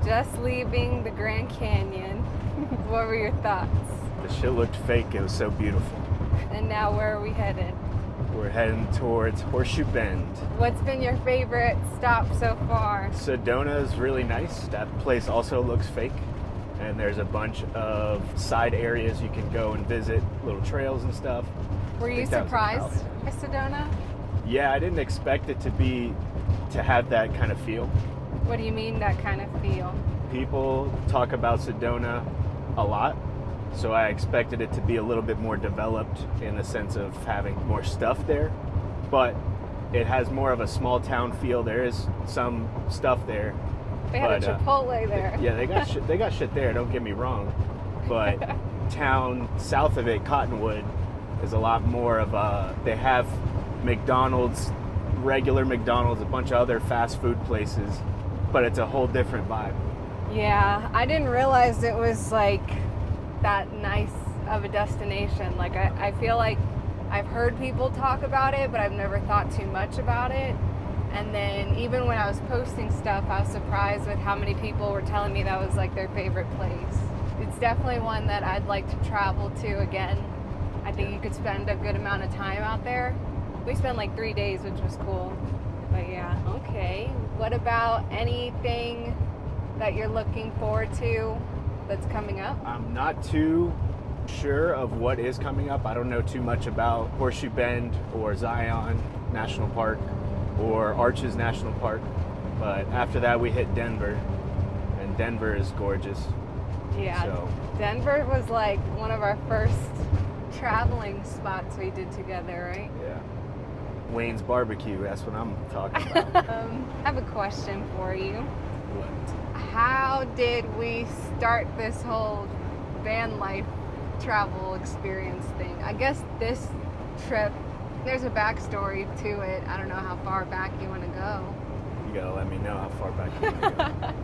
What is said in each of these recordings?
just leaving the Grand Canyon. What were your thoughts? The shit looked fake. It was so beautiful. And now where are we headed? We're heading towards Horseshoe Bend. What's been your favorite stop so far? Sedona is really nice. That place also looks fake. And there's a bunch of side areas you can go and visit, little trails and stuff. Were you surprised by Sedona? Yeah, I didn't expect it to have that kind of feel. What do you mean, that kind of feel? People talk about Sedona a lot, so I expected it to be a little bit more developed in the sense of having more stuff there, but it has more of a small town feel. There is some stuff there. They had a Chipotle there. Yeah, they got shit there, don't get me wrong, but town south of it, Cottonwood, is a lot more of they have McDonald's, regular McDonald's, a bunch of other fast food places, but it's a whole different vibe. Yeah, I didn't realize it was like that nice of a destination. Like I feel like I've heard people talk about it, but I've never thought too much about it. And then even when I was posting stuff, I was surprised with how many people were telling me that was like their favorite place. It's definitely one that I'd like to travel to again. I think you could spend a good amount of time out there. We spent like 3 days, which was cool. But yeah, okay. What about anything that you're looking forward to that's coming up? I'm not too sure of what is coming up. I don't know too much about Horseshoe Bend or Zion National Park or Arches National Park. But after that, we hit Denver, and Denver is gorgeous. Yeah, so Denver was like one of our first traveling spots we did together, right? Yeah. Wayne's Barbecue, that's what I'm talking about. I have a question for you. What? How did we start this whole van life travel experience thing? I guess this trip, there's a backstory to it. I don't know how far back you want to go. You gotta let me know how far back you want to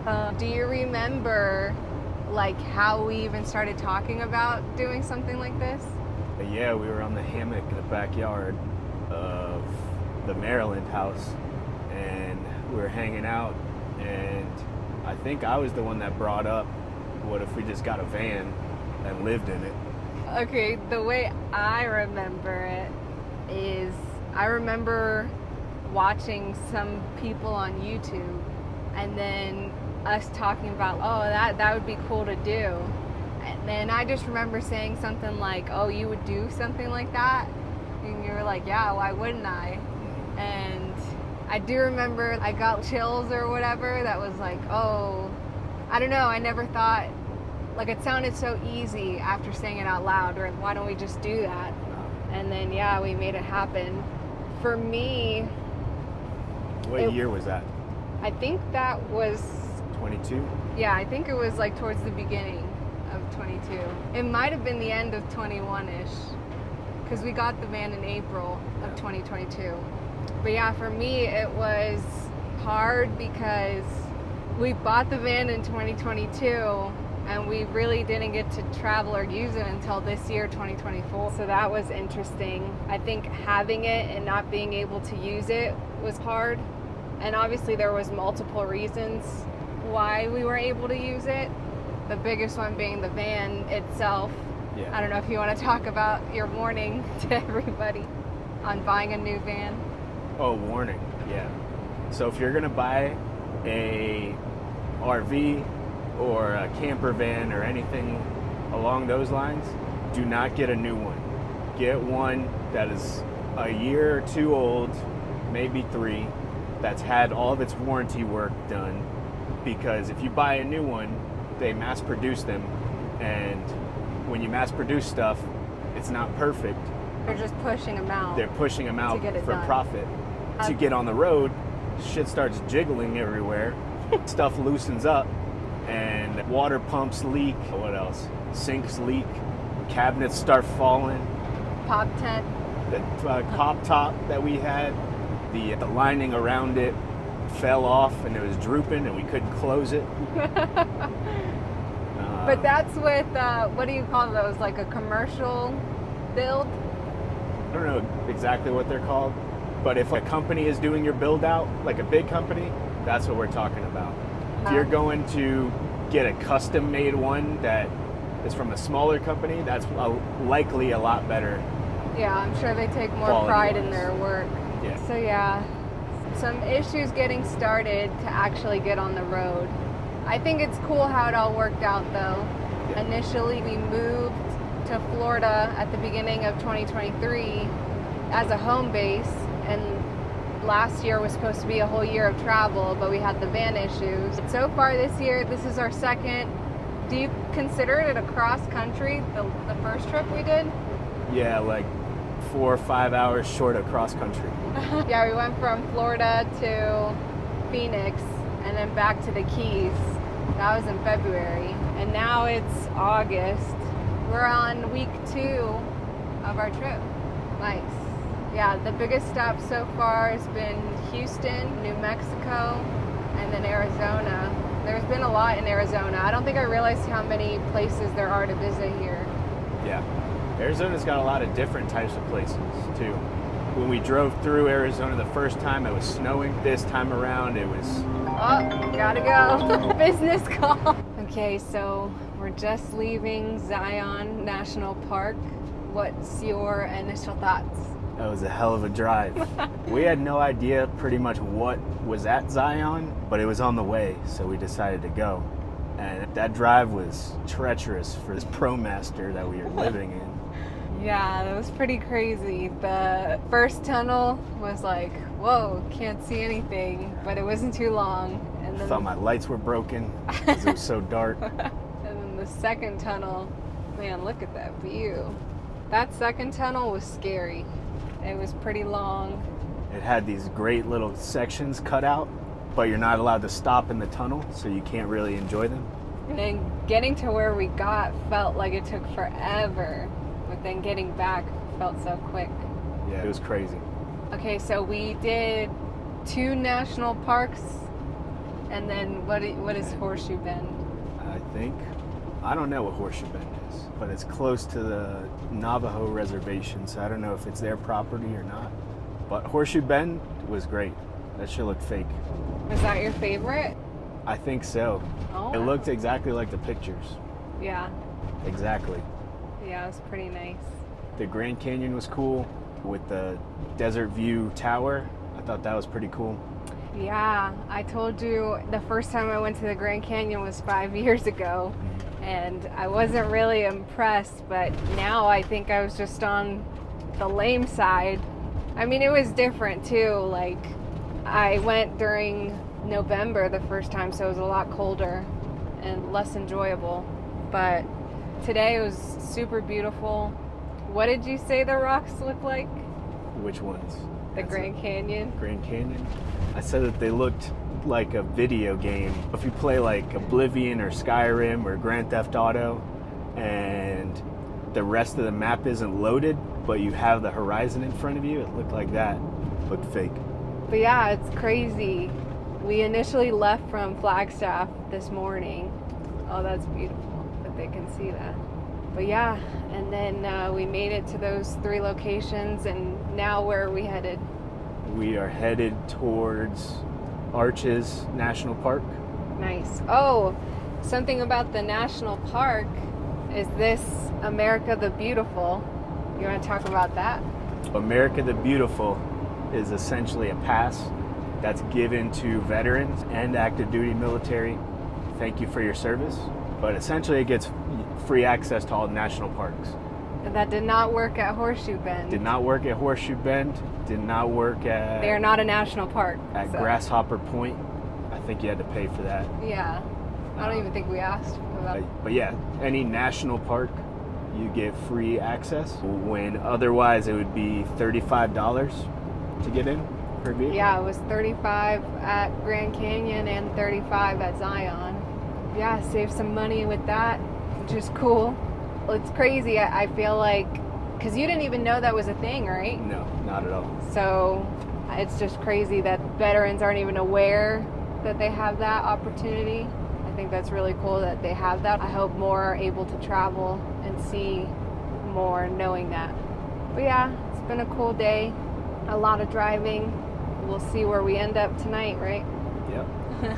go. Do you remember like how we even started talking about doing something like this? Yeah, we were on the hammock in the backyard of the Maryland house, and we were hanging out, and I think I was the one that brought up, what if we just got a van and lived in it? Okay, the way I remember it is I remember watching some people on YouTube and then us talking about, oh, that would be cool to do. And then I just remember saying something like, oh, you would do something like that? And you were like, yeah, why wouldn't I? And I do remember I got chills or whatever that was like, oh, I don't know, I never thought, like it sounded so easy after saying it out loud, or why don't we just do that? And then, yeah, we made it happen. For me... What year was that? I think that was... 22? Yeah, I think it was like towards the beginning of 22. It might have been the end of 21-ish, because we got the van in April of 2022. But yeah, for me, it was hard because we bought the van in 2022, and we really didn't get to travel or use it until this year, 2024. So that was interesting. I think having it and not being able to use it was hard. And obviously there was multiple reasons why we were able to use it. The biggest one being the van itself. Yeah. I don't know if you want to talk about your warning to everybody on buying a new van. Oh, warning, yeah. So if you're gonna buy a RV or a camper van or anything along those lines, do not get a new one. Get one that is a year or two old, maybe 3, that's had all of its warranty work done. Because if you buy a new one, they mass produce them, and when you mass produce stuff, it's not perfect. They're just pushing them out. They're pushing them out for done. profit. To get on the road, shit starts jiggling everywhere, stuff loosens up, and water pumps leak. What else? Sinks leak, cabinets start falling. Pop tent. The pop top that we had, the lining around it fell off and it was drooping and we couldn't close it. But that's with, what do you call those, like a commercial build? I don't know exactly what they're called, but if a company is doing your build out, like a big company, That's what we're talking about. If you're going to get a custom-made one that is from a smaller company, that's likely a lot better. Yeah, I'm sure they take more Quality pride in wise. their work. Yeah. So yeah, some issues getting started to actually get on the road. I think it's cool how it all worked out though. Yeah. Initially, we moved to Florida at the beginning of 2023 as a home base, and last year was supposed to be a whole year of travel, but we had the van issues. So far this year, this is our second. Do you consider it a cross country, the first trip we did? Yeah, like 4 or 5 hours short of cross country. Yeah, we went from Florida to Phoenix and then back to the Keys. That was in February. And now it's August. We're on week 2 of our trip. Nice. Yeah, the biggest stop so far has been Houston, New Mexico, and then Arizona. There's been a lot in Arizona. I don't think I realized how many places there are to visit here. Yeah. Arizona's got a lot of different types of places too. When we drove through Arizona the first time, it was snowing. This time around, it was... Oh, gotta go. Business call. Okay, so we're just leaving Zion National Park. What's your initial thoughts? That was a hell of a drive. We had no idea pretty much what was at Zion, but it was on the way, so we decided to go. And that drive was treacherous for this ProMaster that we were living in. Yeah, that was pretty crazy. The first tunnel was like, whoa, can't see anything, but it wasn't too long. And I then, thought my lights were broken because it was so dark. and then the second tunnel, man, look at that view. That second tunnel was scary. It was pretty long. It had these great little sections cut out, but you're not allowed to stop in the tunnel, so you can't really enjoy them. And then getting to where we got felt like it took forever, but then getting back felt so quick. Yeah, it was crazy. Okay, so we did 2 national parks, and then what is Horseshoe Bend? I don't know what Horseshoe Bend is, but it's close to the Navajo reservation, so I don't know if it's their property or not. But Horseshoe Bend was great. That shit looked fake. Was that your favorite? I think so. Oh. It looked exactly like the pictures. Yeah, Exactly. yeah, it was pretty nice. The Grand Canyon was cool with the Desert View Tower. I thought that was pretty cool. Yeah, I told you the first time I went to the Grand Canyon was 5 years ago, and I wasn't really impressed, but now I think I was just on the lame side. I mean, it was different too. Like, I went during November the first time, so it was a lot colder and less enjoyable. But today it was super beautiful. What did you say the rocks look like? Which ones? The That's Grand Canyon? Grand Canyon. I said that they looked like a video game. If you play like Oblivion or Skyrim or Grand Theft Auto and the rest of the map isn't loaded, but you have the horizon in front of you, it looked like that. Looked fake. But yeah, it's crazy. We initially left from Flagstaff this morning. Oh, that's beautiful that they can see that. But yeah, and then we made it to those 3 locations, and now where are we headed? We are headed towards Arches National Park. Nice. Oh, something about the national park is this America the Beautiful. You want to talk about that? America the Beautiful is essentially a pass that's given to veterans and active duty military. Thank you for your service. But essentially it gets free access to all national parks. And that did not work at Horseshoe Bend. Did not work at Horseshoe Bend. Did not work at... They are not a national park. At so. Grasshopper Point. I think you had to pay for that. Yeah. I don't even think we asked about But yeah, any national park, you get free access, when otherwise it would be $35 to get in per vehicle. Yeah, it was 35 at Grand Canyon and 35 at Zion. Yeah, save some money with that, which is cool. Well, it's crazy. I feel like, because you didn't even know that was a thing, right? No, not at all. So it's just crazy that veterans aren't even aware that they have that opportunity. I think that's really cool that they have that. I hope more are able to travel and see more knowing that. But yeah, it's been a cool day. A lot of driving. We'll see where we end up tonight, right?